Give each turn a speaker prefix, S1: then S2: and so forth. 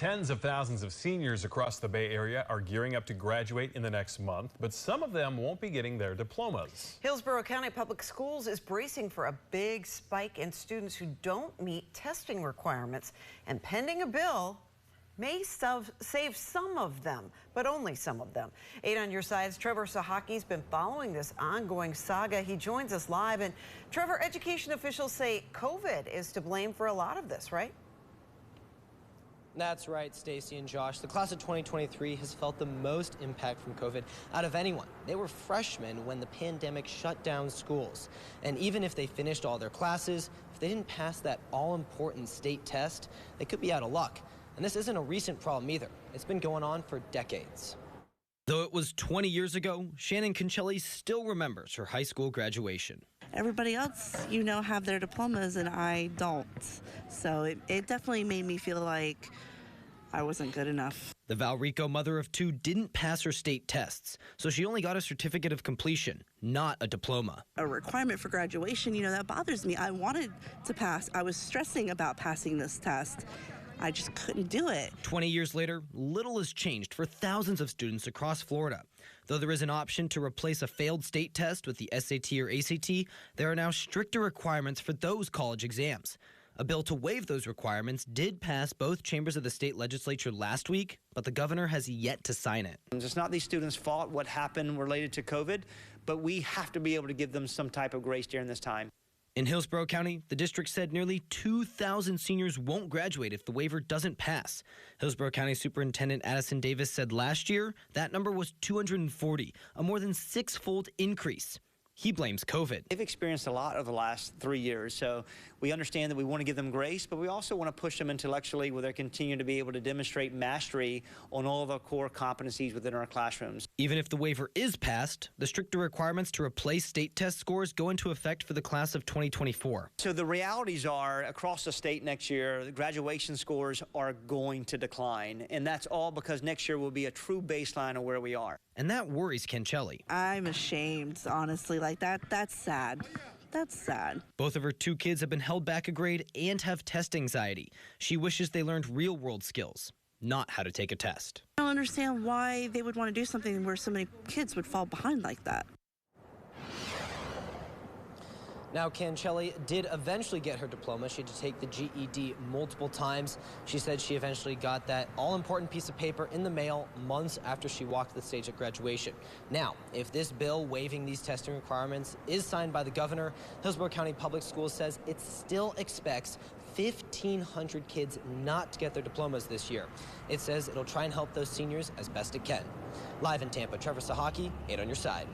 S1: Tens of thousands of seniors across the Bay Area are gearing up to graduate in the next month, but some of them won't be getting their diplomas.
S2: Hillsborough County Public Schools is bracing for a big spike in students who don't meet testing requirements, and pending a bill may save some of them, but only some of them. 8 on your side's Trevor Sahaki's been following this ongoing saga. He joins us live. And Trevor, education officials say COVID is to blame for a lot of this, right?
S3: That's right, Stacy and Josh. The class of 2023 has felt the most impact from COVID out of anyone. They were freshmen when the pandemic shut down schools. And even if they finished all their classes, if they didn't pass that all-important state test, they could be out of luck. And this isn't a recent problem either. It's been going on for decades. Though it was 20 years ago, Shannon Concelli still remembers her high school graduation.
S4: Everybody else, have their diplomas and I don't. So it definitely made me feel like I wasn't good enough.
S3: The Valrico mother of 2 didn't pass her state tests, so she only got a certificate of completion, not a diploma.
S4: A requirement for graduation, that bothers me. I wanted to pass. I was stressing about passing this test. I just couldn't do it. 20
S3: years later, little has changed for thousands of students across Florida. Though there is an option to replace a failed state test with the SAT or ACT, there are now stricter requirements for those college exams. A bill to waive those requirements did pass both chambers of the state legislature last week, but the governor has yet to sign it.
S5: It's not these students' fault what happened related to COVID, but we have to be able to give them some type of grace during this time.
S3: In Hillsborough County, the district said nearly 2,000 seniors won't graduate if the waiver doesn't pass. Hillsborough County Superintendent Addison Davis said last year that number was 240, a more than 6-fold increase. He blames COVID.
S5: They've experienced a lot over the last 3 years, so we understand that we want to give them grace, but we also want to push them intellectually where they continue to be able to demonstrate mastery on all of our core competencies within our classrooms.
S3: Even if the waiver is passed, the stricter requirements to replace state test scores go into effect for the class of 2024.
S5: So the realities are, across the state next year, the graduation scores are going to decline, and that's all because next year will be a true baseline of where we are.
S3: And that worries Concelli.
S4: I'm ashamed, honestly. That's sad. That's sad.
S3: Both of her 2 kids have been held back a grade and have test anxiety. She wishes they learned real-world skills, not how to take a test.
S4: I don't understand why they would want to do something where so many kids would fall behind like that.
S3: Now, Concelli did eventually get her diploma. She had to take the GED multiple times. She said she eventually got that all-important piece of paper in the mail months after she walked the stage at graduation. Now, if this bill waiving these testing requirements is signed by the governor, Hillsborough County Public Schools says it still expects 1,500 kids not to get their diplomas this year. It says it'll try and help those seniors as best it can. Live in Tampa, Trevor Sahaki, 8 on your side.